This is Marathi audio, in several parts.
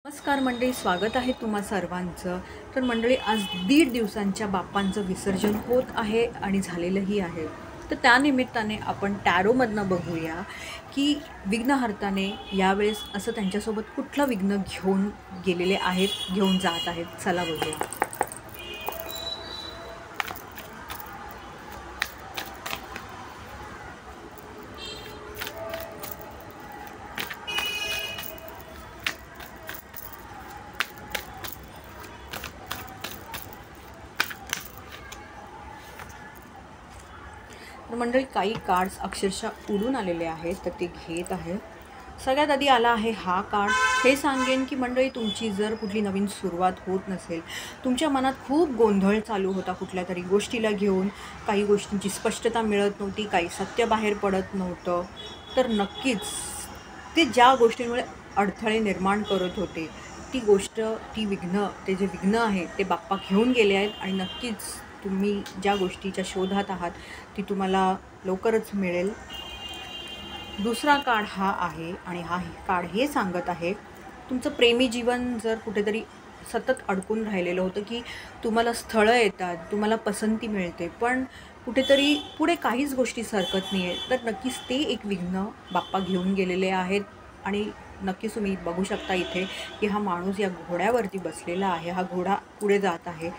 नमस्कार मंडळी, स्वागत आहे तुम्हा सर्वांचं. तर मंडळी, आज 1.5 दिवसांच्या बाप्पांचं विसर्जन होत आहे आणि झालेलंही आहे. तर त्यानिमित्ताने आपण टॅरोमधनं बघूया की विघ्नहर्ताने यावेळेस असं त्यांच्यासोबत कुठलं विघ्न घेऊन गेलेले आहेत, घेऊन जात आहेत. चला बघूया. तर मंडळी, काही कार्ड्स अक्षरशः उडून आलेले आहेत, तर ते घेत आहे. सगळ्यात आधी आला आहे हा कार्ड. हे सांगेन की मंडळी, तुमची जर कुठली नवीन सुरुवात होत नसेल, तुमच्या मनात खूप गोंधळ चालू होता कुठल्या तरी गोष्टीला घेऊन, काही गोष्टींची स्पष्टता मिळत नव्हती, काही सत्य बाहेर पडत नव्हतं, तर नक्कीच ते ज्या गोष्टींमुळे अडथळे निर्माण करत होते, ती गोष्ट, ते जे विघ्न आहे ते बाप्पा घेऊन गेले आहेत. आणि नक्कीच तुम्ही ज्या गोष्टीच्या शोधात आहात ती तुम्हाला लवकरच मिळेल. दुसरा कार्ड हा आहे आणि हा कार्ड हे सांगत आहे, तुमचं प्रेमी जीवन जर कुठेतरी सतत अडकून राहिलेलं होतं, की तुम्हाला स्थळं येतात, तुम्हाला पसंती मिळते, पण कुठेतरी पुढे काहीच गोष्टी सरकत नाही आहे, तर नक्कीच ते एक विघ्न बाप्पा घेऊन गेलेले आहेत. आणि नक्कीच तुम्ही बघू शकता इथे की हा माणूस या घोड्यावरती बसलेला आहे, हा घोडा पुढे जात आहे,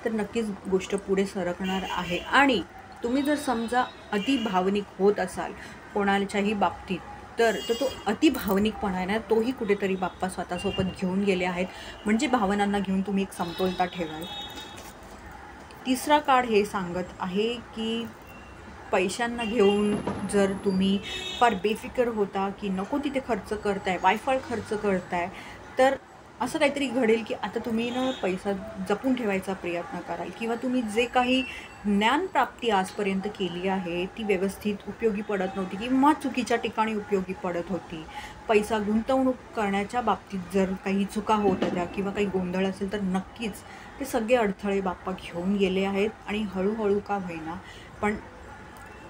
तर नक्कीच गोष्ट पुढे सरकणार आहे. आणि तुम्ही जर समजा अतिभावनिक होत असाल कोणाच्याही बाबतीत, तर तो अतिभावनिकपणा आहे ना, तोही कुठेतरी बाप्पा स्वतःसोबत घेऊन गेले आहेत. म्हणजे भावनांना घेऊन तुम्ही एक समतोलता ठेवाल. तिसरा कार्ड हे सांगत आहे की पैशांना घेऊन जर तुम्ही फार बेफिकर होता की नको तिथे खर्च करताय, वायफाळ खर्च करताय, तर असं काहीतरी घडेल की आता तुम्ही ना पैसा जपून ठेवायचा प्रयत्न कराल, किंवा तुम्ही जे काही ज्ञानप्राप्ती आजपर्यंत केली आहे ती व्यवस्थित उपयोगी पडत नव्हती किंवा चुकीच्या ठिकाणी उपयोगी पडत होती. पैसा गुंतवणूक करण्याच्या बाबतीत जर काही चुका होत होत्या किंवा काही गोंधळ असेल, तर नक्कीच ते सगळे अडथळे बाप्पा घेऊन गेले आहेत. आणि हळूहळू का होईना, पण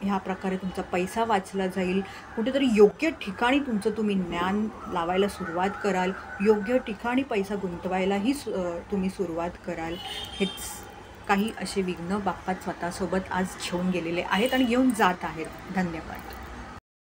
ह्या प्रकारे तुमचा पैसा वाचला जाईल. कुठेतरी योग्य ठिकाणी तुमचं तुम्ही ज्ञान लावायला सुरुवात कराल, योग्य ठिकाणी पैसा गुंतवायलाही तुम्ही सुरुवात कराल. हेच काही असे विघ्न बाप्पा स्वतःसोबत आज घेऊन गेलेले आहेत आणि घेऊन जात आहेत. धन्यवाद.